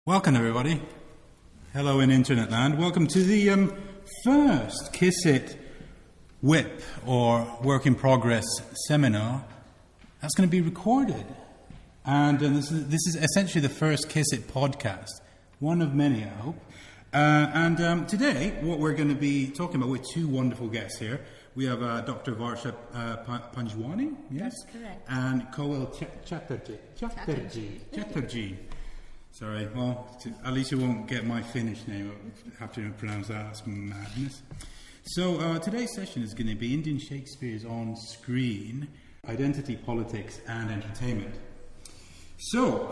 Welcome, everybody. Hello in Internet Land. Welcome to the first KiSSiT WiP, or Work in Progress seminar, that's going to be recorded. And this is essentially the first KiSSiT podcast, one of many, I hope. Today, what we're going to be talking about with two wonderful guests here. We have Dr. Varsha Panjwani, yes? That's correct. And Koel Chatterjee. Sorry, well, at least you won't get my Finnish name. I have to pronounce that. That's madness. So today's session is going to be Indian Shakespeares on screen, identity, politics, and entertainment. So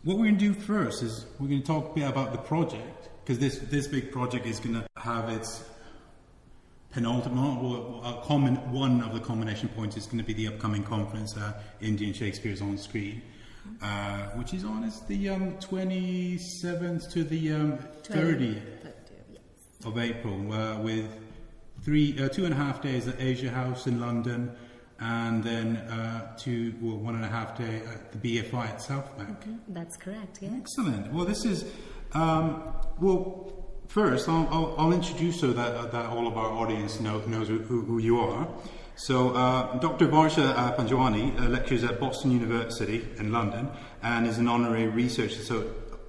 what we're going to do first is we're going to talk a bit about the project, because this big project is going to have its penultimate, one of the combination points is going to be the upcoming conference, Indian Shakespeares on Screen. Which is on as the 27th to the 30th of April, with 2.5 days at Asia House in London, and then 1.5 day at the BFI at Southbank. Okay. That's correct. Yeah. Excellent. Well, this is first I'll introduce so that all of our audience knows who you are. So, Dr. Varsha Panjwani lectures at Boston University in London and is an honorary research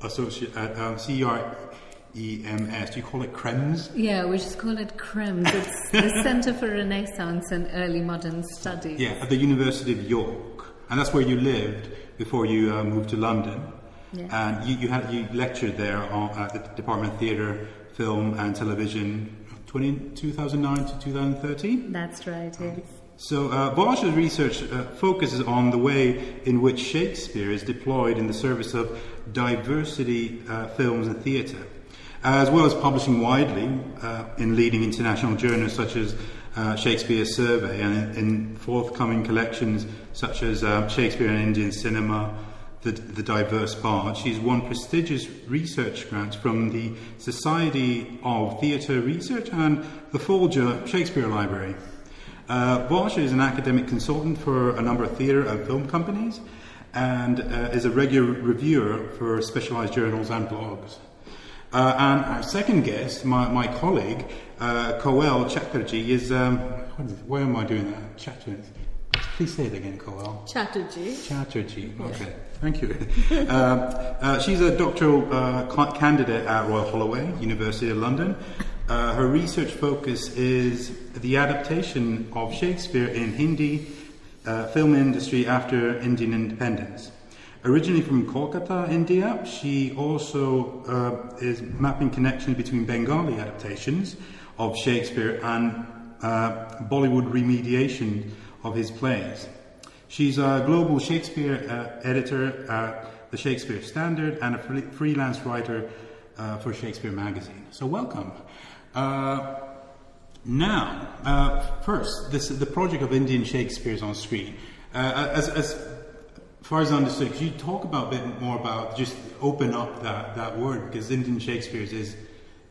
associate at CREMS. Do you call it CREMS? Yeah, we just call it CREMS. It's the Centre for Renaissance and Early Modern Studies. Yeah, at the University of York. And that's where you lived before you moved to London. Yeah. And you lectured there at the Department of Theatre, Film and Television 2009 to 2013? That's right, yes. So Varsha's research focuses on the way in which Shakespeare is deployed in the service of diversity films and theatre, as well as publishing widely in leading international journals such as Shakespeare's Survey, and in forthcoming collections such as Shakespeare and Indian Cinema, the Diverse Bard. She's won prestigious research grants from the Society of Theatre Research and the Folger Shakespeare Library. Varsha is an academic consultant for a number of theatre and film companies, and is a regular reviewer for specialised journals and blogs. And our second guest, my colleague, Koel Chatterjee, is... why am I doing that? Chatterjee. Please say it again, Koel. Chatterjee. Okay, thank you. She's a doctoral candidate at Royal Holloway, University of London. Her research focus is the adaptation of Shakespeare in Hindi film industry after Indian independence. Originally from Kolkata, India, she also is mapping connections between Bengali adaptations of Shakespeare and Bollywood remediation of his plays. She's a global Shakespeare editor at the Shakespeare Standard and a freelance writer for Shakespeare magazine. So welcome. First, the project of Indian Shakespeares on screen. As far as I understood, could you talk a bit more about, just open up that word, because Indian Shakespeares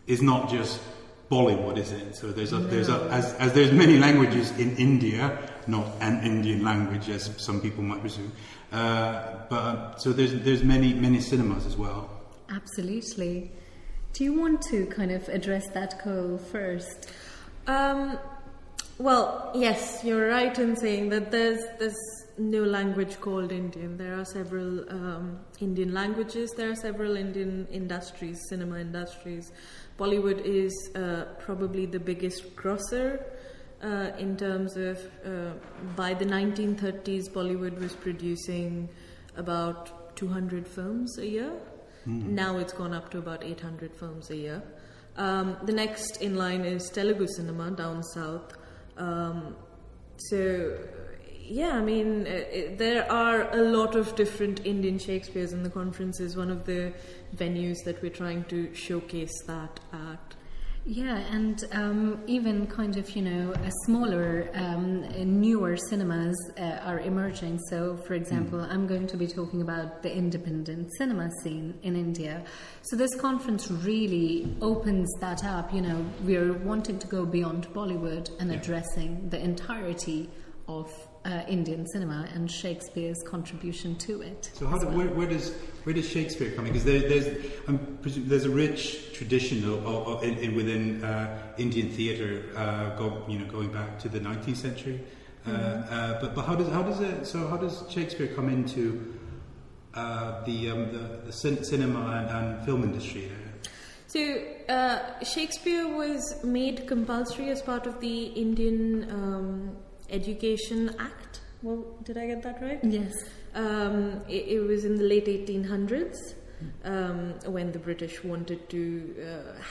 is not just Bollywood, is it? So there's many languages in India, not an Indian language as some people might presume, so there's many cinemas as well. Absolutely. Do you want to kind of address that, Cole, first? Well, yes, you're right in saying that there's no language called Indian. There are several Indian languages. There are several Indian industries, cinema industries. Bollywood is probably the biggest grosser in terms of, by the 1930s, Bollywood was producing about 200 films a year. Now it's gone up to about 800 films a year. The next in line is Telugu cinema down south. There are a lot of different Indian Shakespeares, and the conference is one of the venues that we're trying to showcase that at. Yeah, and even kind of, a smaller, newer cinemas are emerging. So, for example, I'm going to be talking about the independent cinema scene in India. So this conference really opens that up. We're wanting to go beyond Bollywood and addressing the entirety of Indian cinema and Shakespeare's contribution to it. So where does Shakespeare come in? Because there's a rich tradition within Indian theatre, going back to the 19th century. But how does Shakespeare come into the cinema and film industry there? So Shakespeare was made compulsory as part of the Indian Education Act. Well, did I get that right? Yes. It was in the late 1800s when the British wanted to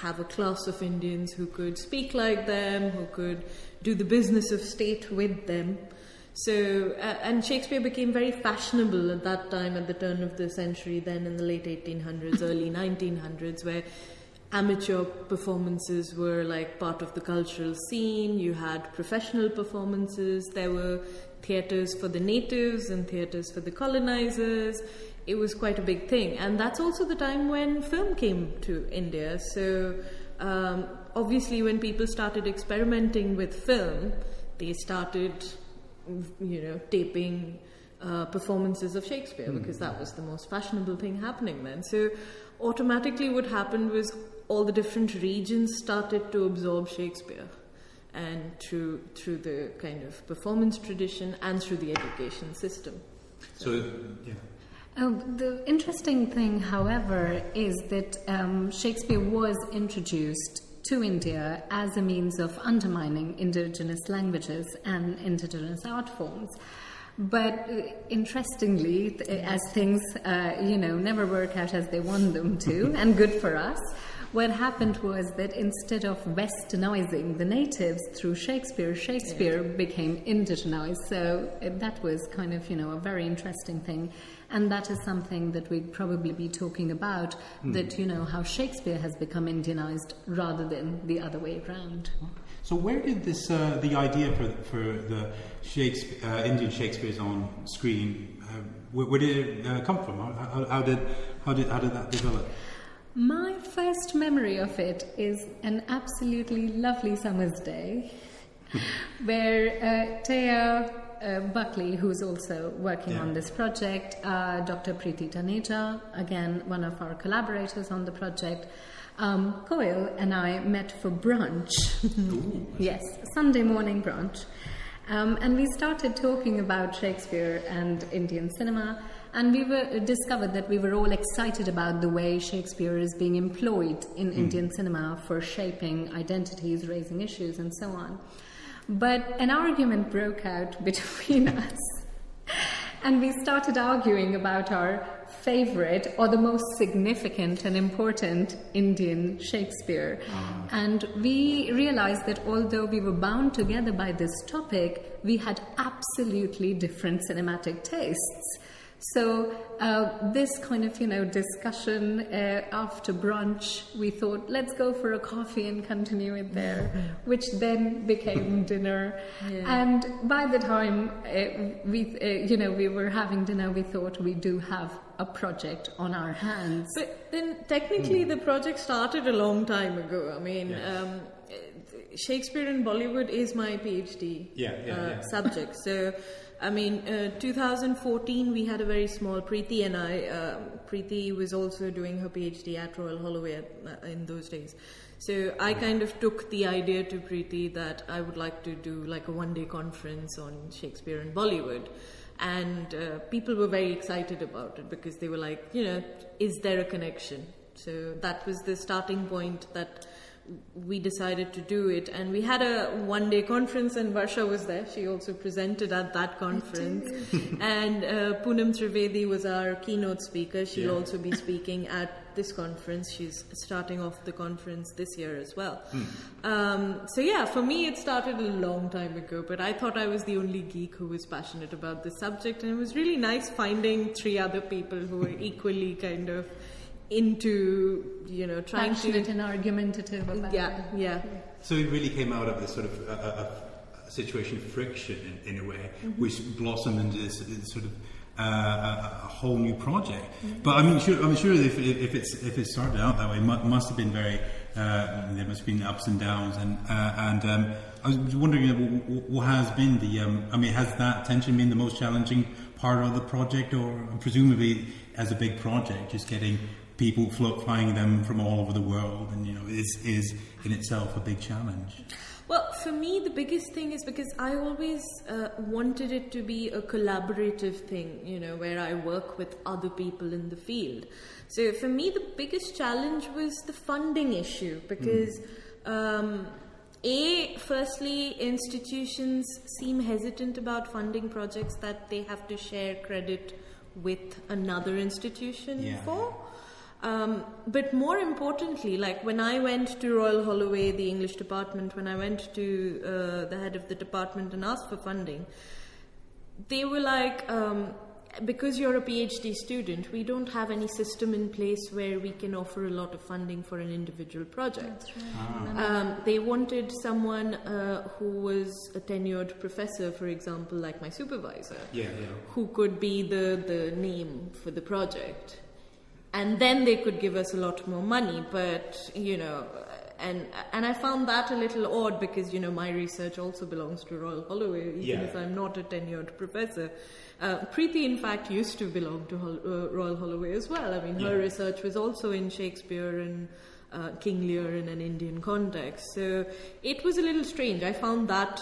have a class of Indians who could speak like them, who could do the business of state with them. So, and Shakespeare became very fashionable at that time, at the turn of the century, then in the late 1800s, early 1900s, where amateur performances were like part of the cultural scene. You had professional performances. There were theatres for the natives and theatres for the colonizers. It was quite a big thing. And that's also the time when film came to India. So obviously when people started experimenting with film, they started, taping performances of Shakespeare because that was the most fashionable thing happening then. So automatically what happened was all the different regions started to absorb Shakespeare, and through the kind of performance tradition and through the education system. The interesting thing, however, is that Shakespeare was introduced to India as a means of undermining indigenous languages and indigenous art forms. But interestingly, as things, never work out as they want them to, and good for us, what happened was that instead of westernizing the natives through Shakespeare became indigenized. So that was kind of, a very interesting thing. And that is something that we'd probably be talking about, that, how Shakespeare has become Indianized rather than the other way around. So where did this the idea for the Indian Shakespeare's on screen? Where did it come from? How did that develop? My first memory of it is an absolutely lovely summer's day, where Taya Buckley, who's also working on this project, Dr. Preeti Taneja, again one of our collaborators on the project, Koil and I met for brunch. Yes, Sunday morning brunch. And we started talking about Shakespeare and Indian cinema, and we discovered that we were all excited about the way Shakespeare is being employed in Indian cinema for shaping identities, raising issues, and so on. But an argument broke out between us, and we started arguing about our favorite or the most significant and important Indian Shakespeare. And we realized that although we were bound together by this topic, we had absolutely different cinematic tastes. So this kind of, discussion after brunch, we thought, let's go for a coffee and continue it there, which then became dinner. Yeah. And by the time we were having dinner, we thought we do have a project on our hands. But then technically the project started a long time ago. I mean, Shakespeare in Bollywood is my PhD subject. So, 2014 we had a very small, Preeti and I, Preeti was also doing her PhD at Royal Holloway in those days. So I kind of took the idea to Preeti that I would like to do like a one-day conference on Shakespeare in Bollywood. And people were very excited about it because they were like, is there a connection? So that was the starting point that we decided to do it. And we had a one-day conference, and Varsha was there. She also presented at that conference. And Poonam Trivedi was our keynote speaker. She'll also be speaking at this conference. She's starting off the conference this year as well. For me it started a long time ago, but I thought I was the only geek who was passionate about the subject, and it was really nice finding three other people who were equally kind of into, trying passionate and argumentative about it. So it really came out of this sort of a situation of friction in a way, which blossomed into this sort of a whole new project. But I'm sure if it started out that way, it must have been very. There must have been ups and downs, and I was wondering what has been the. Has that tension been the most challenging part of the project, or presumably as a big project, just getting people flying them from all over the world, and is in itself a big challenge. Well, for me, the biggest thing is because I always wanted it to be a collaborative thing, where I work with other people in the field. So for me, the biggest challenge was the funding issue because, firstly, institutions seem hesitant about funding projects that they have to share credit with another institution for. But more importantly, like when I went to Royal Holloway, the English department, when I went to the head of the department and asked for funding, they were like, because you're a PhD student, we don't have any system in place where we can offer a lot of funding for an individual project. That's right. They wanted someone who was a tenured professor, for example, like my supervisor, who could be the name for the project. And then they could give us a lot more money, but, and I found that a little odd because, my research also belongs to Royal Holloway, even if I'm not a tenured professor. Preeti, in fact, used to belong to Royal Holloway as well. I mean, her research was also in Shakespeare and King Lear in an Indian context. So it was a little strange. I found that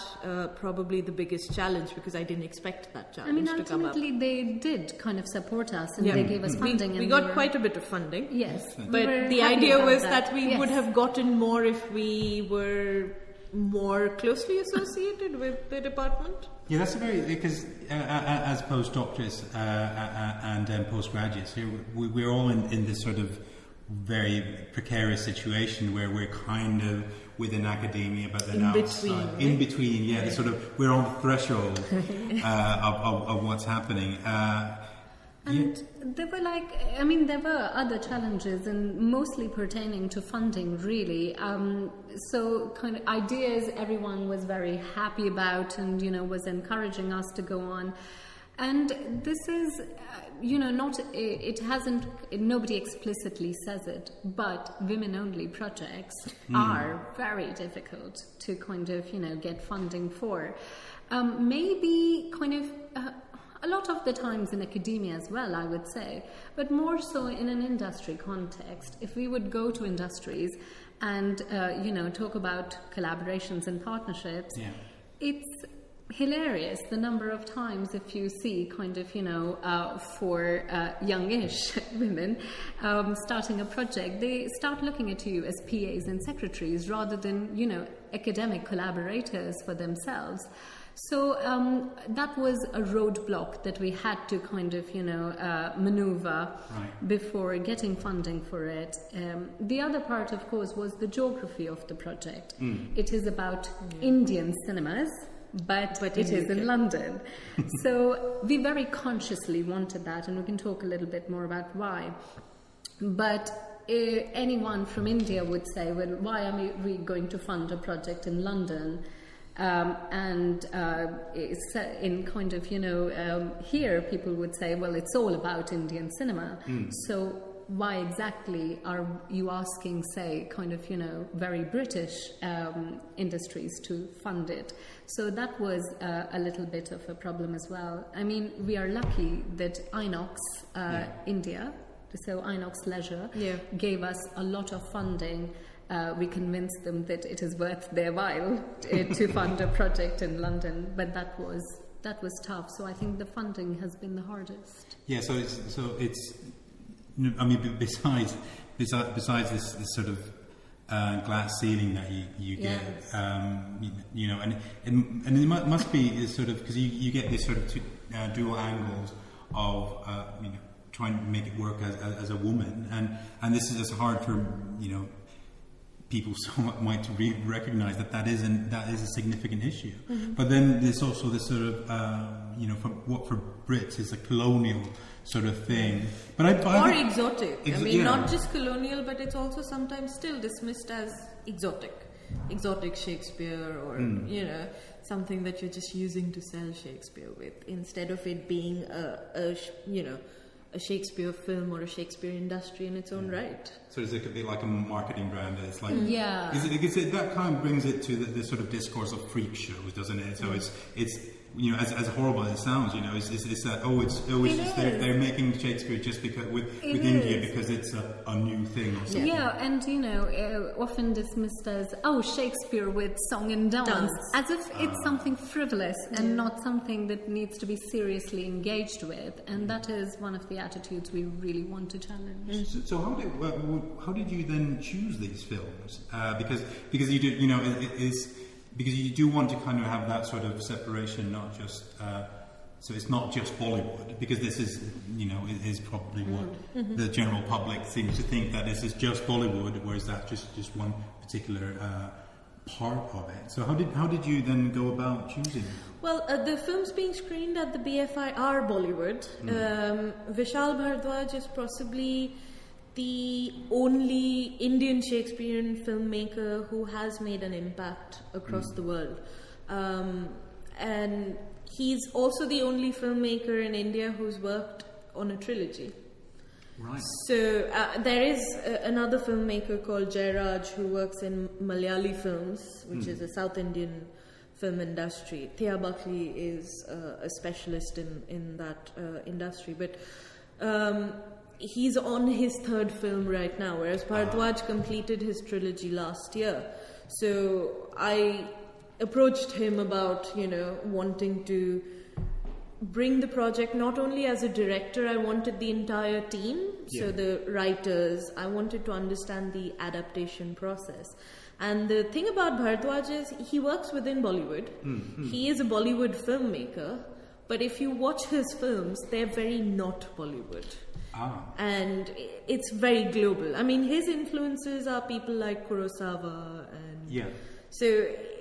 probably the biggest challenge because I didn't expect that challenge to come up. Ultimately, they did kind of support us and they gave us funding. We got quite a bit of funding. Yes. But the idea was that we would have gotten more if we were more closely associated with the department. Yeah, that's because as postdoctorates and postgraduates, we're all in this sort of very precarious situation where we're kind of within academia, but then outside. In between, the sort of we're on the threshold of what's happening. And there were other challenges, and mostly pertaining to funding, really. So kind of ideas everyone was very happy about and, was encouraging us to go on. And this is, nobody explicitly says it, but women-only projects are very difficult to kind of, get funding for. Maybe kind of... a lot of the times in academia as well, I would say, but more so in an industry context. If we would go to industries and, talk about collaborations and partnerships, it's hilarious the number of times if you see kind of, for youngish women starting a project, they start looking at you as PAs and secretaries rather than, academic collaborators for themselves. So that was a roadblock that we had to kind of, maneuver before getting funding for it. The other part, of course, was the geography of the project. It is about Indian cinemas, but it is in London. So we very consciously wanted that, and we can talk a little bit more about why. But anyone from India would say, well, why are we going to fund a project in London? In kind of, here people would say, well, it's all about Indian cinema. So why exactly are you asking, say, kind of, very British industries to fund it? So that was a little bit of a problem as well. I mean, we are lucky that Inox India, so Inox Leisure, gave us a lot of funding. We convinced them that it is worth their while to fund a project in London, but that was tough. So I think the funding has been the hardest. Yeah. So it's. I mean, besides this sort of glass ceiling that you get, and it must be sort of because you get this sort of dual angles of trying to make it work as a woman, and this is just hard for people might recognise that is a significant issue. But then there's also this sort of for Brits is a colonial sort of thing, or exotic. Not just colonial, but it's also sometimes still dismissed as exotic. exotic Shakespeare or you know, something that you're just using to sell Shakespeare with, instead of it being a Shakespeare film or a Shakespeare industry in its own right. So it could be like a marketing brand. It's like yeah. That kind of brings it to the sort of discourse of freak shows, doesn't it? So it's you know, as horrible as it sounds, you know, it's that they're making Shakespeare just because with India because it's a new thing or something. Yeah, and you know, often dismissed as Shakespeare with song and dance, as if it's something frivolous and not something that needs to be seriously engaged with, and that is one of the attitudes we really want to challenge. So how did you then choose these films? Because you do, you know, because you do want to kind of have that sort of separation, not just so it's not just Bollywood, because this is, you know, it is probably what the general public seems to think, that this is just Bollywood, whereas that's just one particular part of it. So how did you then go about choosing? Well, the films being screened at the BFI are Bollywood. Vishal Bhardwaj is possibly the only Indian Shakespearean filmmaker who has made an impact across the world. And he's also the only filmmaker in India who's worked on a trilogy. Right. So there is another filmmaker called Jairaj who works in Malayali films, which is a South Indian film industry. Thea Buckley is a specialist in that industry. But he's on his third film right now, whereas Bhardwaj completed his trilogy last year. So I approached him about, you know, wanting to bring the project not only as a director. I wanted the entire team, so the writers. I wanted to understand the adaptation process. And the thing about Bhardwaj is he works within Bollywood. He is a Bollywood filmmaker, but if you watch his films, they're very not Bollywood. And it's very global. I mean, his influences are people like Kurosawa, and so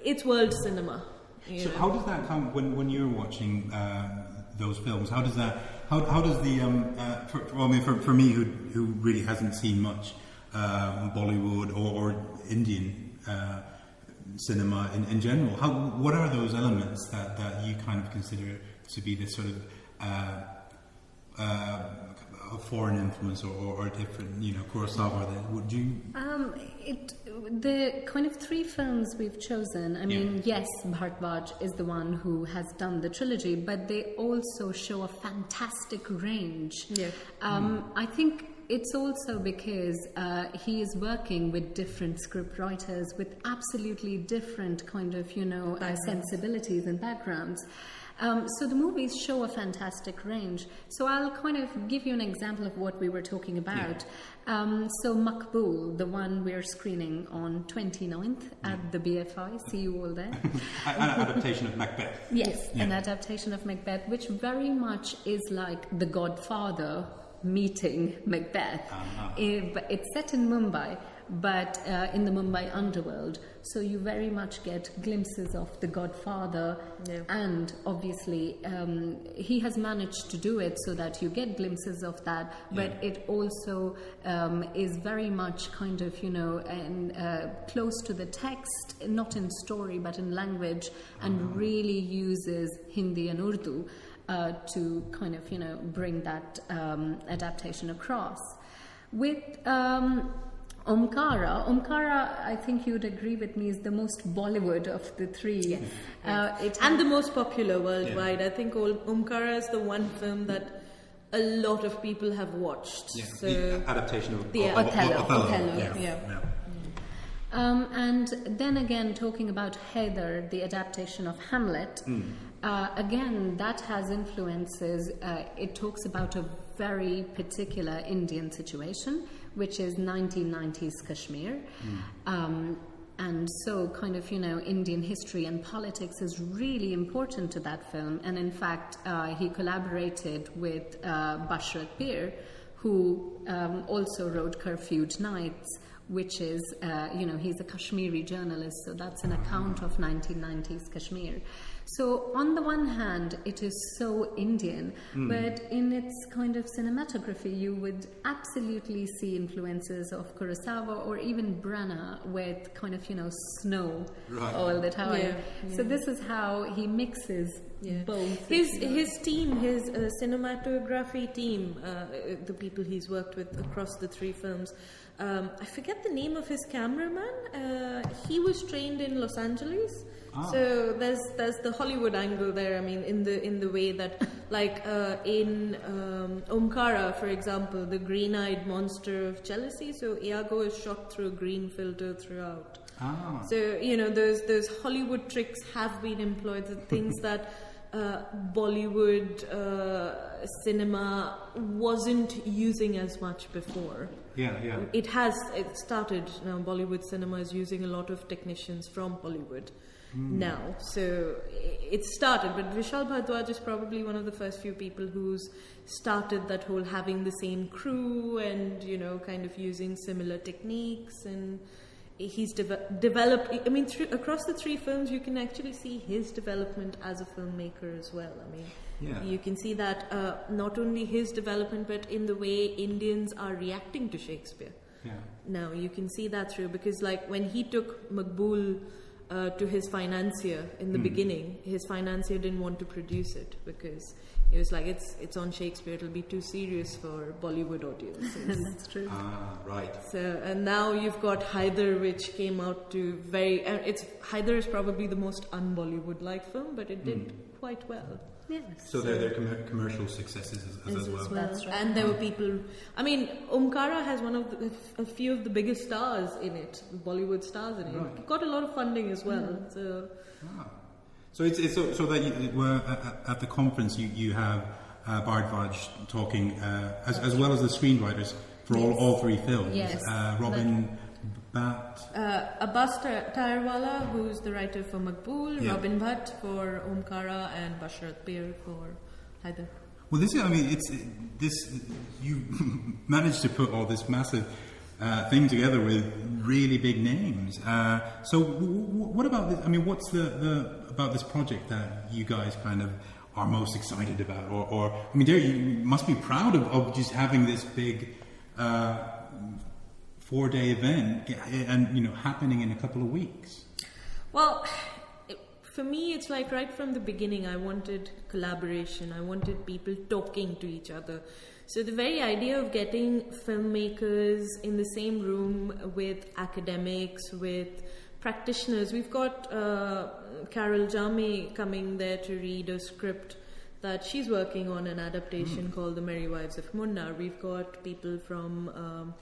it's world cinema. So how does that come when you're watching those films? How does the for me who really hasn't seen much Bollywood or Indian cinema in general, what are those elements that you kind of consider to be this sort of a foreign influence or different, you know, Kurosawa? Would you? The kind of three films we've chosen, I mean, yes, Bhardwaj is the one who has done the trilogy, but they also show a fantastic range. I think it's also because he is working with different script writers with absolutely different kind of, you know, sensibilities and backgrounds. So the movies show a fantastic range. So I'll kind of give you an example of what we were talking about. So Maqbool, the one we're screening on 29th at the BFI. See you all there. An adaptation of Macbeth. Yes, an adaptation of Macbeth, which very much is like The Godfather meeting Macbeth. It's set in Mumbai, but in the Mumbai underworld. So you very much get glimpses of The Godfather, and obviously he has managed to do it so that you get glimpses of that, but it also is very much kind of, you know, close to the text, not in story but in language, and really uses Hindi and Urdu to kind of, you know, bring that adaptation across. With Omkara, I think you'd agree with me, is the most Bollywood of the three. And the most popular worldwide. I think Omkara is the one film that a lot of people have watched. So the adaptation of Othello. And then again, talking About Haidar, the adaptation of Hamlet, again, that has influences. It talks about a very particular Indian situation, which is 1990s Kashmir. And so kind of, you know, Indian history and politics is really important to that film. And in fact, he collaborated with Bashrat Peer, who also wrote Curfewed Nights, which is, he's a Kashmiri journalist, so that's an account of 1990s Kashmir. So on the one hand, it is so Indian, but in its kind of cinematography, you would absolutely see influences of Kurosawa or even Branagh with kind of, snow all the time. Yeah. So this is how he mixes both. His team, his cinematography team, the people he's worked with across the 3 films, I forget the name of his cameraman. He was trained in Los Angeles. So there's the Hollywood angle there. I mean, in the way that, like in Omkara, for example, the green-eyed monster of jealousy. So Iago is shot through a green filter throughout. So those Hollywood tricks have been employed. The things that Bollywood cinema wasn't using as much before. Yeah. It started now. Bollywood cinema is using a lot of technicians from Hollywood now. So it started, but Vishal Bhardwaj is probably one of the first few people who's started that whole having the same crew and, kind of using similar techniques, and he's developed, I mean, across the 3 films, you can actually see his development as a filmmaker as well. I mean, you can see that not only his development, but in the way Indians are reacting to Shakespeare. Yeah. Now, you can see that through, because like when he took Maqbool to his financier in the beginning, his financier didn't want to produce it because it was like, it's on Shakespeare, it'll be too serious for Bollywood audiences. That's true. Right. So, and now you've got Haider, which came out to Haider is probably the most un-Bollywood-like film, but it did quite well. Yes. So they're commercial successes as well. That's right. And there were people, I mean, Omkara has a few of the biggest stars in it, Bollywood stars in it. Right. It got a lot of funding as well. So. So it's so that at the conference you have Bhardwaj talking as well as the screenwriters for all 3 films. Yes. Robin Bhatt. Abbas Tayarwala, who's the writer for Maqbool, Robin Bhatt for Omkara, and Basharat Peer for Haider. Well, you managed to put all this massive thing together with really big names. So what about this? I mean, what's the about this project that you guys kind of are most excited about? Or I mean, you must be proud of just having this big 4-day event and happening in a couple of weeks. Well, for me, it's like right from the beginning, I wanted collaboration. I wanted people talking to each other. So the very idea of getting filmmakers in the same room with academics, with practitioners. We've got Carol Jame coming there to read a script that she's working on, an adaptation called The Merry Wives of Munna. We've got people from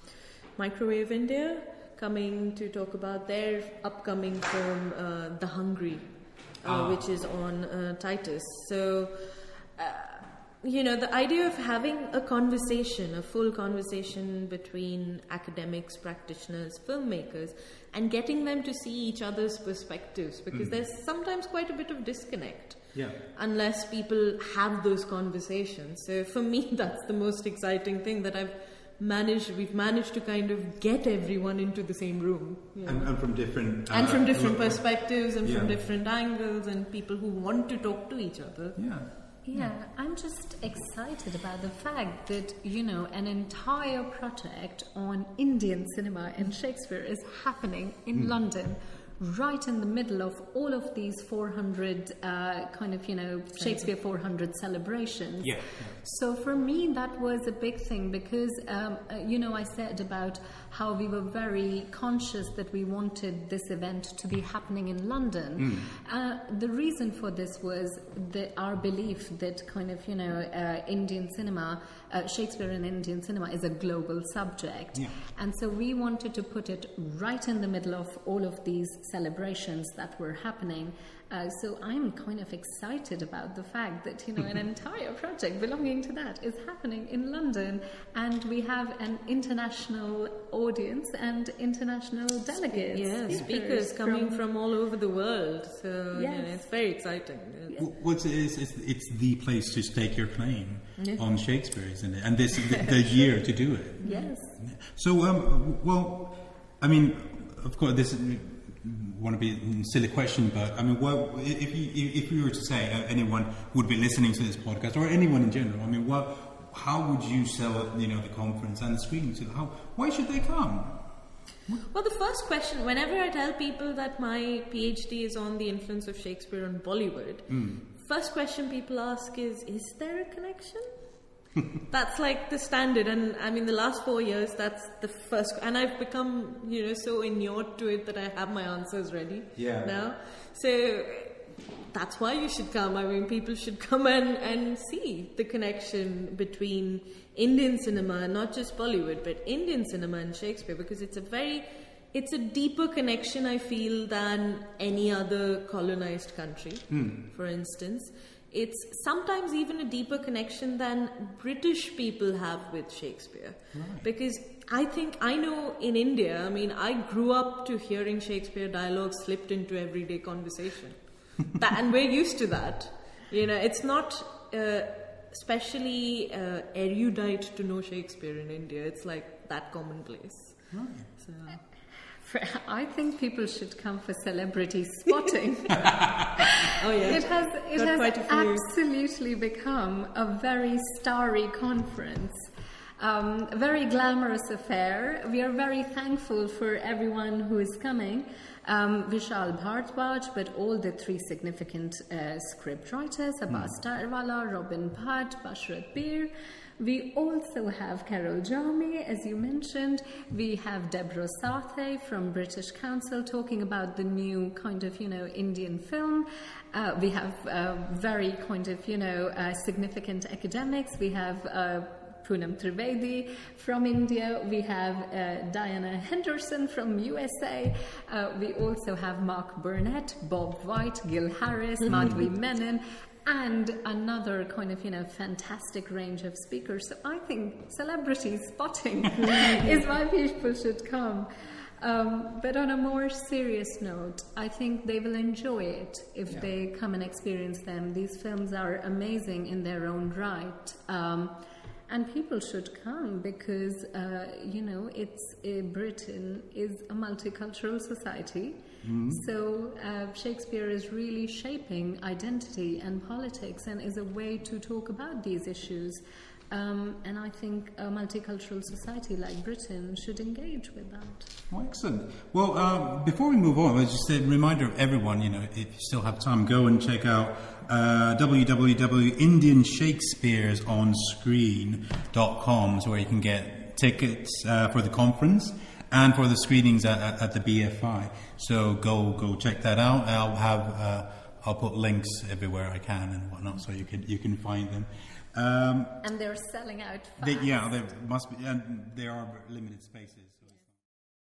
Microwave India coming to talk about their upcoming film, The Hungry, which is on Titus. So, the idea of having a full conversation between academics, practitioners, filmmakers, and getting them to see each other's perspectives, because there's sometimes quite a bit of disconnect. Yeah. Unless people have those conversations. So for me, that's the most exciting thing that we've managed to kind of get everyone into the same room. And from different... perspectives and from different angles, and people who want to talk to each other. Yeah, I'm just excited about the fact that, an entire project on Indian cinema and Shakespeare is happening in London, right in the middle of all of these 400 Shakespeare 400 celebrations. Yeah. So for me, that was a big thing because, I said about how we were very conscious that we wanted this event to be happening in London. The reason for this was our belief that Indian cinema, Shakespeare in Indian cinema is a global subject. Yeah. And so we wanted to put it right in the middle of all of these celebrations that were happening. So I'm kind of excited about the fact that, an entire project belonging to that is happening in London, and we have an international audience and international delegates. Yeah, speakers coming from all over the world. So, it's very exciting. Yes. It's the place to stake your claim on Shakespeare, isn't it? And this is the year to do it. Yes. So, I mean, of course, this want to be a silly question, but I mean, if you were to say anyone would be listening to this podcast, or anyone in general, I mean, how would you sell, the conference and the screening? Why should they come? Well, the first question, whenever I tell people that my PhD is on the influence of Shakespeare on Bollywood, first question people ask is there a connection? That's like the standard, and I mean the last 4 years that's the first, and I've become so inured to it that I have my answers ready now. So that's why you should come. I mean, people should come and see the connection between Indian cinema, not just Bollywood, but Indian cinema and Shakespeare, because it's a deeper connection, I feel, than any other colonized country, for instance. It's sometimes even a deeper connection than British people have with Shakespeare. Right. Because I know in India, I mean, I grew up to hearing Shakespeare dialogue slipped into everyday conversation. And we're used to that. It's not especially erudite to know Shakespeare in India. It's like that commonplace. Right. So. I think people should come for celebrity spotting. Oh yeah, it has absolutely become a very starry conference, a very glamorous affair. We are very thankful for everyone who is coming. Vishal Bhardwaj, but all the 3 significant script writers, Abbas Tarwala, Robin Bhatt, Bashrat Bir. We also have Carol Jami, as you mentioned. We have Deborah Sarthe from British Council talking about the new kind of, Indian film. We have very kind of, significant academics. We have Poonam Trivedi from India. We have Diana Henderson from USA. We also have Mark Burnett, Bob White, Gil Harris, Madhvi Menon, and another kind of, fantastic range of speakers. So I think celebrity spotting is why people should come. But on a more serious note, I think they will enjoy it if they come and experience them. These films are amazing in their own right. And people should come because, Britain is a multicultural society. So Shakespeare is really shaping identity and politics and is a way to talk about these issues. And I think a multicultural society like Britain should engage with that. Oh, excellent. Well, before we move on, just a reminder of everyone, if you still have time, go and check out www.indianshakespearesonscreen.com, where you can get tickets for the conference and for the screenings at the BFI. So go check that out. I'll put links everywhere I can and whatnot, so you can find them. And they're selling out fast. There must be, and there are limited spaces. So.